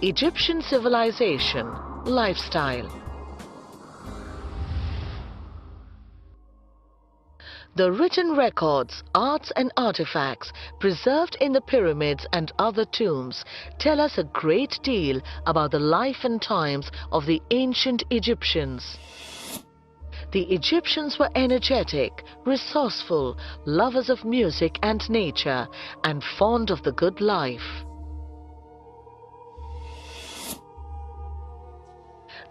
Egyptian civilization, lifestyle. The written records, arts and artifacts preserved in the pyramids and other tombs tell us a great deal about the life and times of the ancient Egyptians. The Egyptians were energetic, resourceful, lovers of music and nature, and fond of the good life.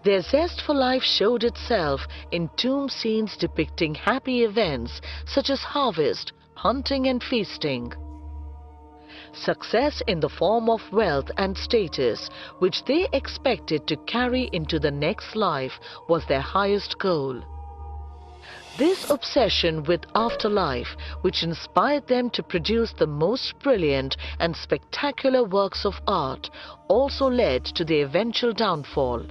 Their zest for life showed itself in tomb scenes depicting happy events such as harvest, hunting and feasting. Success in the form of wealth and status, which they expected to carry into the next life, was their highest goal. This obsession with afterlife, which inspired them to produce the most brilliant and spectacular works of art, also led to their eventual downfall.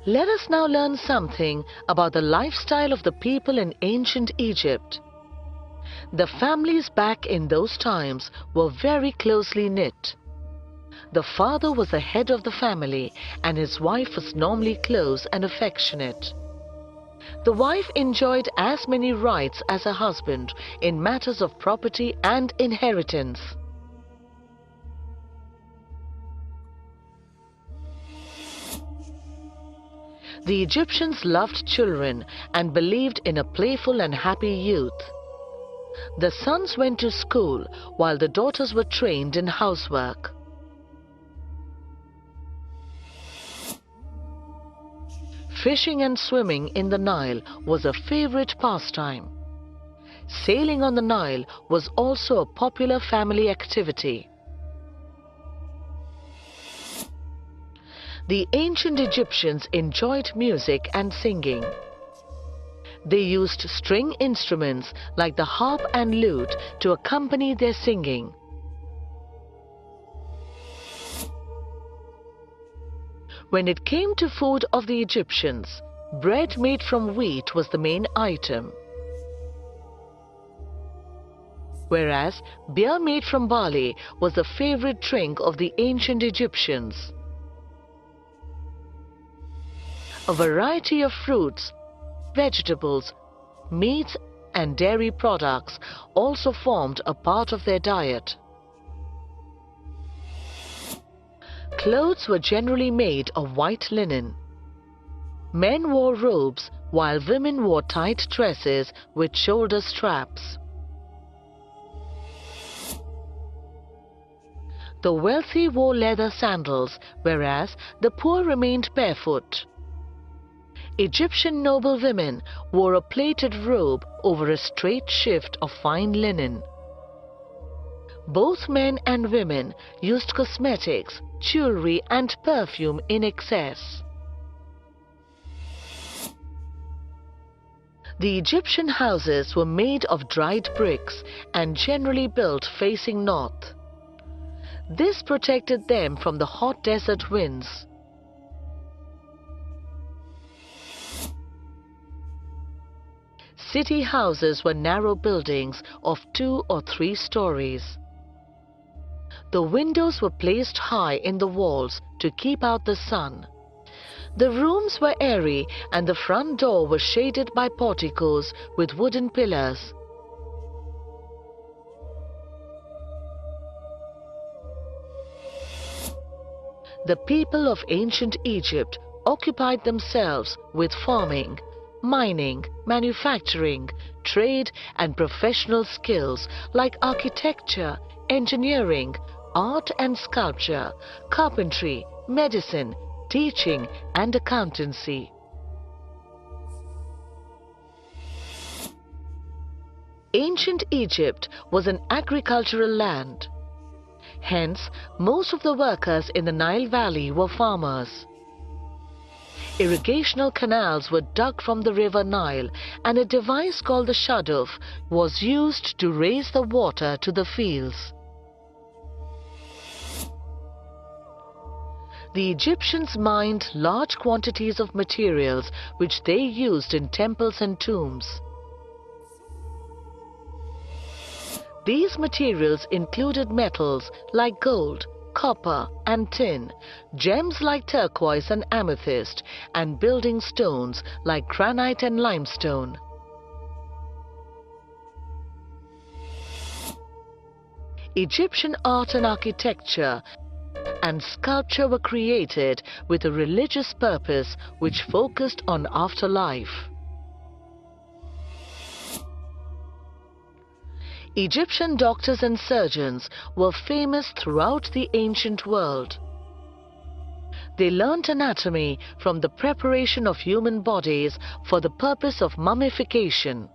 Let us now learn something about the lifestyle of the people in ancient Egypt. The families back in those times were very closely knit. The father was the head of the family and his wife was normally close and affectionate. The wife enjoyed as many rights as her husband in matters of property and inheritance. The Egyptians loved children and believed in a playful and happy youth. The sons went to school while the daughters were trained in housework. Fishing and swimming in the Nile was a favorite pastime. Sailing on the Nile was also a popular family activity. The ancient Egyptians enjoyed music and singing. They used string instruments like the harp and lute to accompany their singing. When it came to food of the Egyptians, bread made from wheat was the main item, whereas beer made from barley was the favorite drink of the ancient Egyptians. A variety of fruits, vegetables, meats and dairy products also formed a part of their diet. Clothes were generally made of white linen. Men wore robes while women wore tight dresses with shoulder straps. The wealthy wore leather sandals, whereas the poor remained barefoot. Egyptian noble women wore a plaited robe over a straight shift of fine linen. Both men and women used cosmetics, jewelry and perfume in excess. The Egyptian houses were made of dried bricks and generally built facing north. This protected them from the hot desert winds. City houses were narrow buildings of 2 or 3 stories. The windows were placed high in the walls to keep out the sun. The rooms were airy and the front door was shaded by porticos with wooden pillars. The people of ancient Egypt occupied themselves with farming, mining, manufacturing, trade and professional skills like architecture, engineering, art and sculpture, carpentry, medicine, teaching and accountancy. Ancient Egypt was an agricultural land. Hence, most of the workers in the Nile Valley were farmers. Irrigational canals were dug from the river Nile and a device called the shaduf was used to raise the water to the fields. The Egyptians mined large quantities of materials which they used in temples and tombs. These materials included metals like gold, copper and tin, gems like turquoise and amethyst, and building stones like granite and limestone. Egyptian art and architecture and sculpture were created with a religious purpose which focused on afterlife. Egyptian doctors and surgeons were famous throughout the ancient world. They learnt anatomy from the preparation of human bodies for the purpose of mummification.